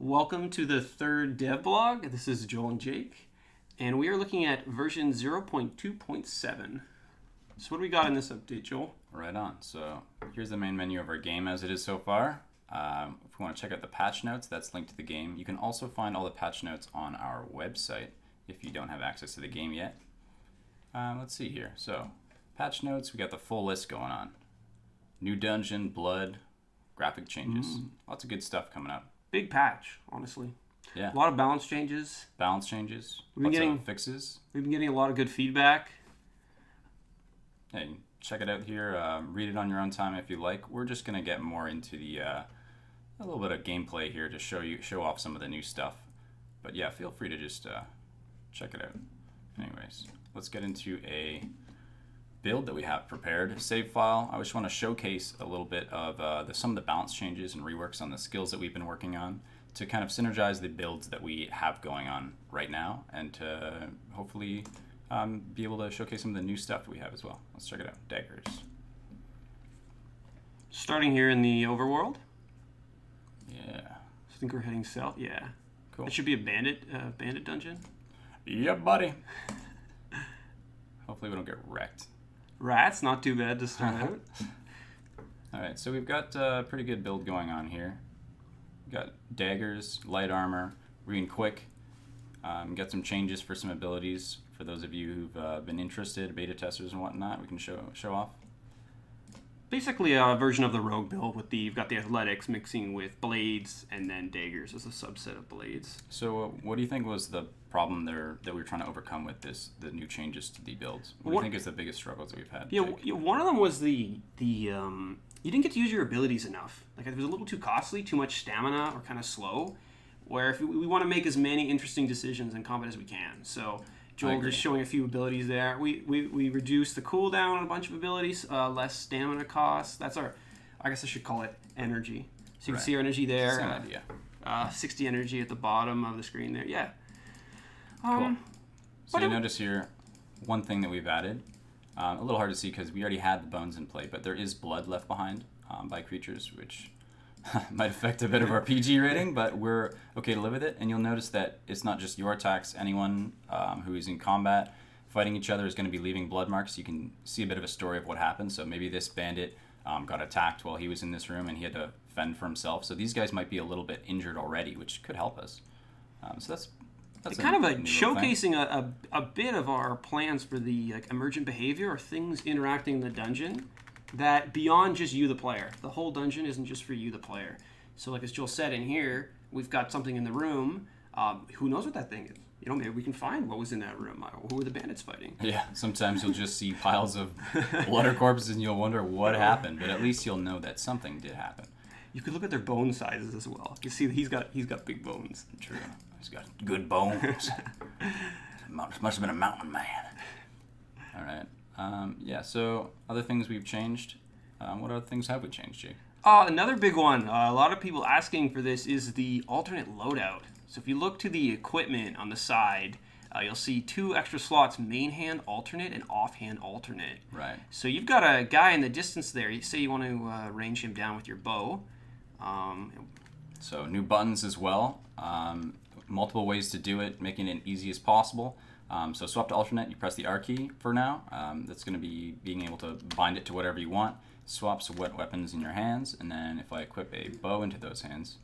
Welcome to the third dev blog. This is Joel and Jake, and we are looking at version 0.2.7. So what do we got in this update, Joel? Right on. So here's the main menu of our game as it is so far. If you want to check out the patch notes, that's linked to the game. You can also find all the patch notes on our website if you don't have access to the game yet. Let's see here. So patch notes, we got the full list going on. New dungeon, blood, graphic changes. Lots of good stuff coming up. Big patch, honestly. Yeah. A lot of balance changes. Balance changes. We've been Lots getting of fixes. We've been getting a lot of good feedback. Yeah, you can check it out here. Read it on your own time if you like. We're just gonna get more into the a little bit of gameplay here to show off some of the new stuff. But yeah, feel free to just check it out. Anyways, let's get into a build that we have prepared. Save file. I just want to showcase a little bit of some of the balance changes and reworks on the skills that we've been working on to kind of synergize the builds that we have going on right now, and to hopefully be able to showcase some of the new stuff that we have as well. Let's check it out. Daggers. Starting here in the overworld. Yeah. I think we're heading south. Yeah. Cool. It should be a bandit dungeon. Yep, buddy. Hopefully we don't get wrecked. Rats, not too bad to start out. Alright, so we've got a pretty good build going on here. We've got daggers, light armor, green quick. Got some changes for some abilities for those of you who've been interested, beta testers and whatnot. We can show off. Basically a version of the rogue build with you've got the athletics mixing with blades and then daggers as a subset of blades. So what do you think was the problem there that we were trying to overcome with the new changes to the builds? What do you think is the biggest struggles that we've had? Yeah, one of them was the you didn't get to use your abilities enough. Like, it was a little too costly, too much stamina, or kind of slow. Where if we want to make as many interesting decisions in combat as we can. So Joel just showing a few abilities there. We reduced the cooldown on a bunch of abilities, less stamina costs. That's our, I guess I should call it energy. So you can see our energy there. Same idea. 60 energy at the bottom of the screen there. Yeah. Cool. So you notice here, one thing that we've added, a little hard to see because we already had the bones in play, but there is blood left behind by creatures, which might affect a bit of our PG rating, but we're okay to live with it. And you'll notice that it's not just your attacks. Anyone who is in combat fighting each other is going to be leaving blood marks. You can see a bit of a story of what happened. So maybe this bandit got attacked while he was in this room and he had to fend for himself. So these guys might be a little bit injured already, which could help us. So that's kind of showcasing a bit of our plans for the emergent behavior or things interacting in the dungeon that beyond just you the player. The whole dungeon isn't just for you the player. So like as Joel said, in here we've got something in the room. Who knows what that thing is? You know, maybe we can find what was in that room. Who were the bandits fighting? Yeah, sometimes you'll just see piles of blood or corpses and you'll wonder what happened, but at least you'll know that something did happen. You could look at their bone sizes as well. You see he's got big bones. True. He's got good bones. Must have been a mountain man. All right. Yeah, so other things we've changed. What other things have we changed, Jake? Another big one. A lot of people asking for this is the alternate loadout. So if you look to the equipment on the side, you'll see 2 extra slots, main hand alternate and offhand alternate. Right. So you've got a guy in the distance there. You say you want to range him down with your bow. So new buttons as well. Multiple ways to do it, making it easy as possible. So swap to alternate, you press the R key for now. That's going to be being able to bind it to whatever you want. Swaps wet weapons in your hands, and then if I equip a bow into those hands,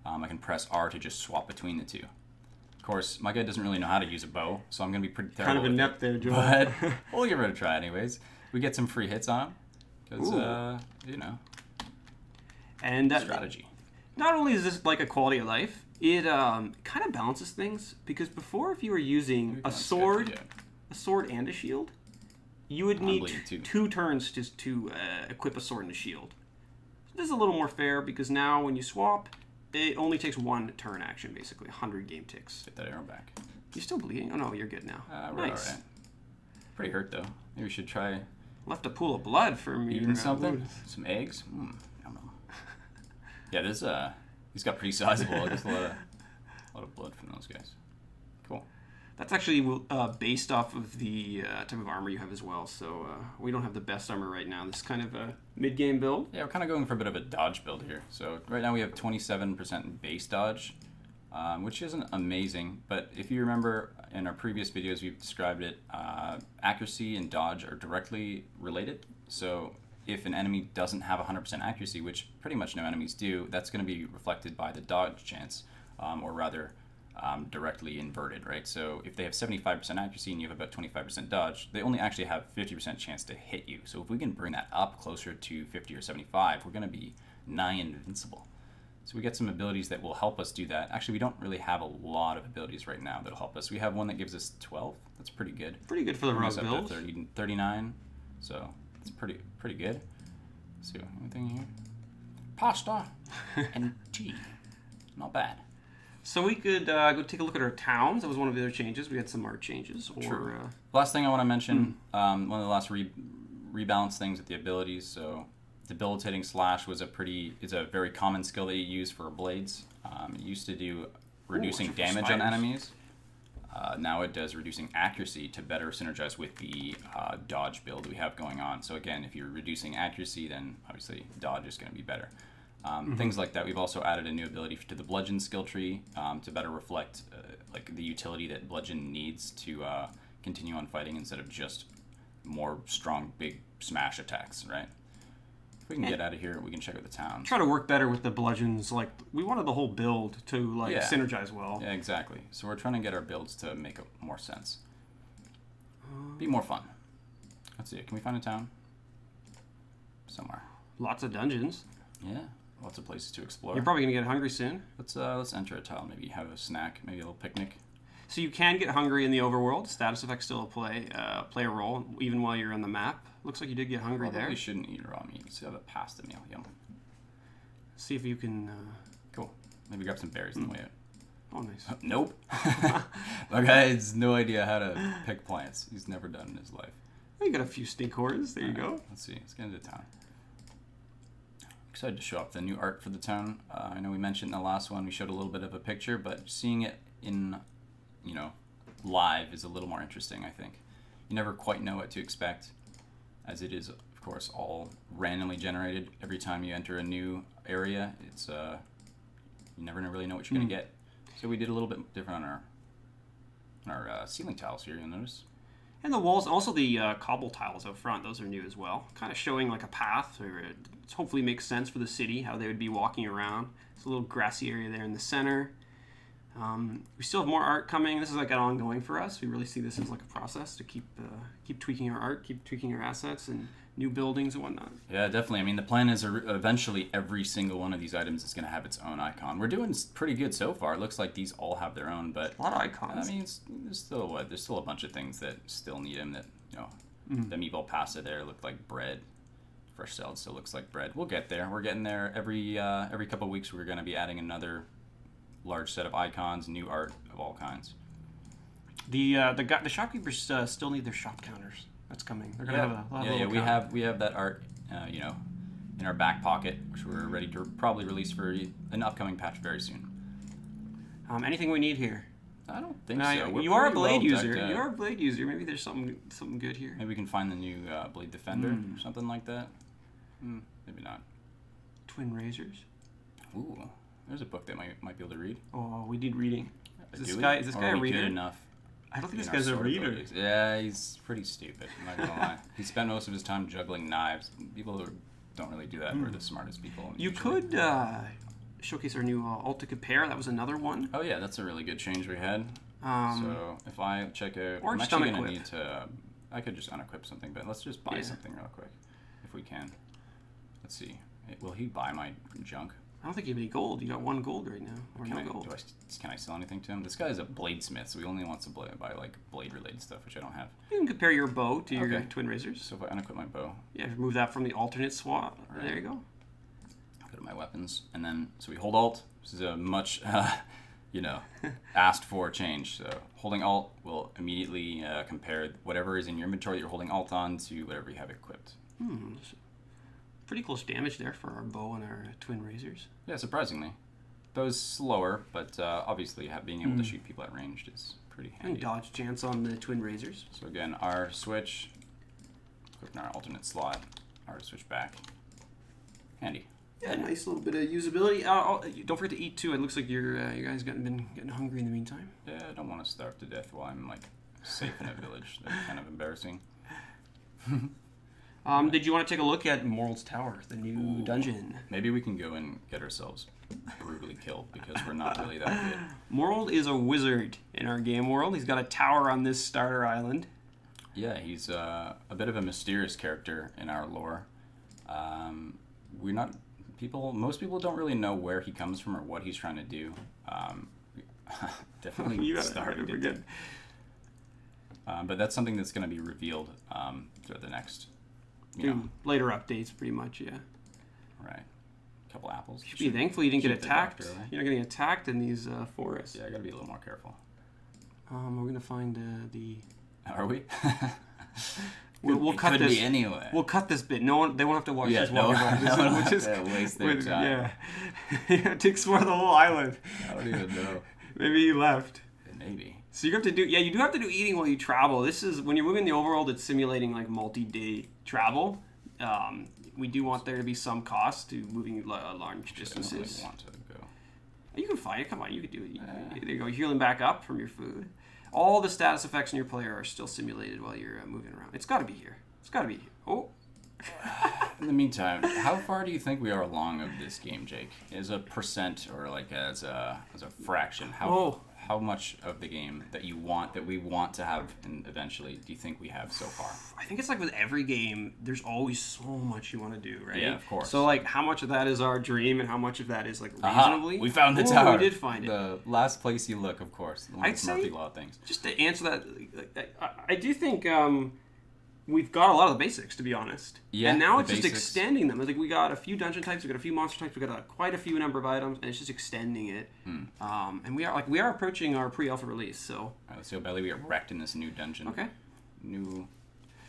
I can press R to just swap between the two. Of course, my guy doesn't really know how to use a bow, so I'm going to be pretty terrible. Kind of inept there, Joel. But we'll give it a try anyways. We get some free hits on him, because, you know, and strategy. Not only is this like a quality of life, it kind of balances things, because before, if you were using a sword and a shield, you would need 2 turns just to equip a sword and a shield. So this is a little more fair, because now when you swap, it only takes 1 turn action, basically 100 game ticks. Get that arrow back. You still bleeding? Oh no, you're good now. We're nice. All right. Pretty hurt though. Maybe we should try left a pool of blood from eating something. wounds. Some eggs. I don't know. Yeah, this he's got pretty sizable. Just a lot of blood from those guys. Cool. That's actually based off of the type of armor you have as well. So we don't have the best armor right now. This is kind of a mid-game build. Yeah, we're kind of going for a bit of a dodge build here. So right now we have 27% base dodge. which isn't amazing. But if you remember in our previous videos, we've described it. Accuracy and dodge are directly related. So if an enemy doesn't have 100% accuracy, which pretty much no enemies do, that's going to be reflected by the dodge chance, or rather directly inverted, right? So if they have 75% accuracy and you have about 25% dodge, they only actually have 50% chance to hit you. So if we can bring that up closer to 50 or 75, we're going to be nigh invincible. So we get some abilities that will help us do that. Actually, we don't really have a lot of abilities right now that'll help us. We have one that gives us 12. That's pretty good. Pretty good for the rogue build. 39. So it's pretty good. Let's see, anything here? Pasta and tea. Not bad. So we could go take a look at our towns. That was one of the other changes. We had some art changes. True. Last thing I want to mention, one of the last rebalance things with the abilities. So debilitating slash was a very common skill that you use for blades. It used to do reducing damage on enemies. Now it does reducing accuracy to better synergize with the dodge build we have going on. So again, if you're reducing accuracy, then obviously dodge is going to be better. Things like that. We've also added a new ability to the bludgeon skill tree to better reflect like the utility that bludgeon needs to continue on fighting instead of just more strong big smash attacks, right? If we can get out of here, we can check out the towns. Try to work better with the bludgeons. Like we wanted the whole build to synergize well. Yeah, exactly. So we're trying to get our builds to make more sense. Be more fun. Let's see. Can we find a town? Somewhere. Lots of dungeons. Yeah, lots of places to explore. You're probably gonna get hungry soon. Let's enter a tile. Maybe have a snack. Maybe a little picnic. So you can get hungry in the overworld. Status effects still play a role even while you're on the map. Looks like you did get hungry there. Probably shouldn't eat raw meat. Let's have a pasta meal. Yum. See if you can. Cool. Maybe grab some berries on the way out. Oh, nice. Nope. My guy has no idea how to pick plants. He's never done in his life. You got a few stink horns. There you go. Let's see. Let's get into town. Excited to show off the new art for the town. I know we mentioned in the last one we showed a little bit of a picture, but seeing it in, live is a little more interesting, I think. You never quite know what to expect, as it is, of course, all randomly generated. Every time you enter a new area, it's you never really know what you're going to get. So we did a little bit different on our ceiling tiles here, you'll notice. And the walls, also the cobble tiles out front, those are new as well. Kind of showing like a path, or it hopefully makes sense for the city, how they would be walking around. It's a little grassy area there in the center. We still have more art coming. This is like an ongoing for us. We really see this as like a process to keep tweaking our art, keep tweaking our assets and new buildings and whatnot. Yeah, definitely. I mean, the plan is eventually every single one of these items is going to have its own icon. We're doing pretty good so far. It looks like these all have their own, but a lot of icons. I mean, there's still a bunch of things that still need them. That the meatball pasta there looked like bread. Fresh salad still looks like bread. We'll get there. We're getting there. Every couple of weeks, we're going to be adding another large set of icons, new art of all kinds. The shopkeepers still need their shop counters. That's coming. They're gonna have we have that art, in our back pocket, which we're ready to probably release for an upcoming patch very soon. Anything we need here? I don't think so. You are a blade user. You are a blade user. Maybe there's something good here. Maybe we can find the new blade defender or something like that. Maybe not. Twin razors. Ooh, there's a book that might be able to read. Oh, we need reading. Is this guy a a reader? Good enough? I don't think this guy's a reader. Yeah, he's pretty stupid. I'm not gonna lie. He spent most of his time juggling knives. People who don't really do that are the smartest people. You could showcase our new alt to compare. That was another one. Oh yeah, that's a really good change we had. So if I check out, or I'm just actually gonna need to. I could just unequip something, but let's just buy something real quick, if we can. Let's see. Will he buy my junk? I don't think you have any gold. You got 1 gold right now, or no gold. Can I sell anything to him? This guy is a bladesmith, so he only wants to buy like blade-related stuff, which I don't have. You can compare your bow to your twin razors. So if I unequip my bow, remove that from the alternate swap. Right. There you go. Go to my weapons, and then so we hold Alt. This is a much, asked for change. So holding Alt will immediately compare whatever is in your inventory that you're holding Alt on to whatever you have equipped. Pretty close damage there for our bow and our twin razors. Yeah, surprisingly. Those slower, but obviously being able to shoot people at range is pretty handy. And dodge chance on the twin razors. So again, our switch, click in our alternate slot, our switch back. Handy. Yeah, nice little bit of usability. Don't forget to eat too. It looks like you guys been getting hungry in the meantime. Yeah, I don't want to starve to death while I'm like safe in a village. That's kind of embarrassing. Did you want to take a look at Moral's Tower, the new dungeon? Maybe we can go and get ourselves brutally killed because we're not really that good. Moral is a wizard in our game world. He's got a tower on this starter island. Yeah, he's a bit of a mysterious character in our lore. Most people don't really know where he comes from or what he's trying to do. Definitely you starting to forget. But that's something that's going to be revealed through the next, later updates, pretty much. Yeah. Right. A couple apples. You should be thankful you didn't get attacked. Doctor, right? You're not getting attacked in these forests. Yeah, I got to be a little more careful. We're gonna find the. Are we? We'll cut this. Be anyway. We'll cut this bit. They won't have to watch this. No one which is waste their time. Yeah, to explore the whole island. I don't even know. Maybe he left. Maybe. So you have to do. Yeah, you do have to do eating while you travel. This is when you're moving the overworld. It's simulating like multi-day travel. We do want there to be some cost to moving large distances. I don't really want to go. You can find it. Come on, you can do it. There you go. You're healing back up from your food. All the status effects in your player are still simulated while you're moving around. It's got to be here. It's got to be here. Oh. In the meantime, how far do you think we are along of this game, Jake? As a percent or like as a fraction? How much of the game that we want to have and eventually do you think we have so far? I think it's like with every game, there's always so much you want to do, right? Yeah, of course. So like how much of that is our dream and how much of that is like reasonably? We found the tower. We did find it. The last place you look, of course. The one I'd say, Murphy Law things. Just to answer that, I do think we've got a lot of the basics, to be honest. Yeah, and now it's basics. just extending them. Like we got a few dungeon types, we got a few monster types, we got quite a few number of items, and it's just extending it. And we are approaching our pre-alpha release, so. All right, let's see how badly we are wrecked in this new dungeon. Okay. New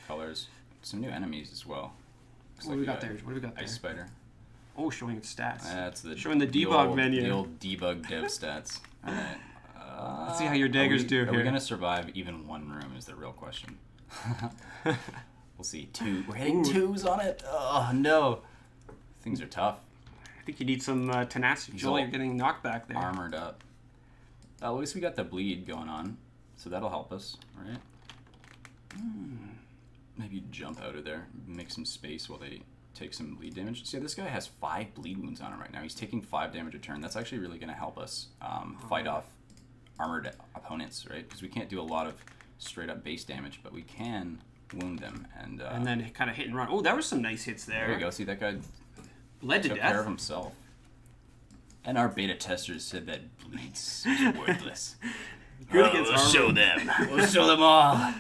colors, some new enemies as well. What do we got there? What do we got there? Ice spider. Oh, showing its stats. That's showing the debug menu. The old debug dev stats. All right. Let's see how your daggers do here. Are we gonna survive even one room? Is the real question. We'll see. We're hitting 2s on it. Oh no, things are tough. I think you need some tenacity. Joel, you're getting knocked back there. Armored up. At least we got the bleed going on, so that'll help us, right? Maybe jump out of there, make some space while they take some bleed damage. See, this guy has 5 bleed wounds on him right now. He's taking 5 damage a turn. That's actually really going to help us fight off armored opponents, right? Because we can't do a lot of straight up base damage, but we can wound them and then kind of hit and run. Oh, that was some nice hits there. There you go. See, that guy bled to took death. care of himself. And our beta testers said that bleeds is worthless. Good against we'll armor. show them. We'll show them all.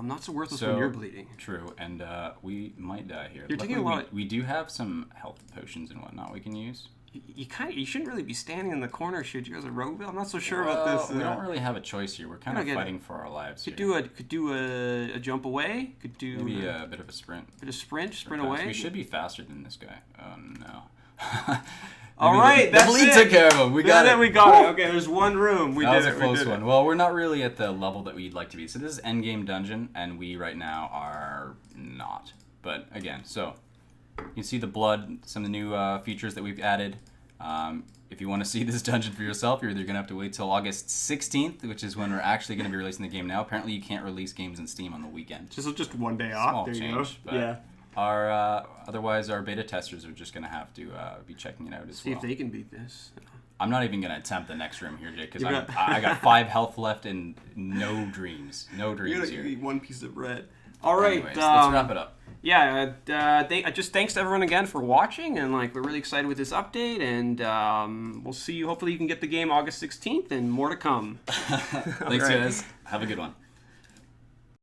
Not so worthless when you're bleeding. True, and we might die here. You're taking a lot. We do have some health potions and whatnot we can use. You shouldn't really be standing in the corner, should you, as a rogue? I'm not so sure about this. We don't really have a choice here. We're kind of fighting for our lives. Could do a jump away. Could do maybe a bit of a sprint. Sprint away. We should be faster than this guy. Oh no. All right, that's bleed it. took care of him. We got it. We got it. Okay, there's one room. That was a close one. Well, we're not really at the level that we'd like to be. So this is endgame dungeon, and we right now are not. But again, so you can see the blood, some of the new features that we've added. If you want to see this dungeon for yourself, you're either going to have to wait till August 16th, which is when we're actually going to be releasing the game now. Apparently, you can't release games in Steam on the weekend. Just one day off. Small there change, you go. Yeah. Otherwise, our beta testers are just going to have to be checking it out as well. See if they can beat this. I'm not even going to attempt the next room here, Jake, because I got 5 health left and no dreams. No dreams here. You eat one piece of bread. All right. Anyways, let's wrap it up. Yeah, just thanks to everyone again for watching, and we're really excited with this update, and we'll see you. Hopefully, you can get the game August 16th, and more to come. Thanks, guys. Have a good one.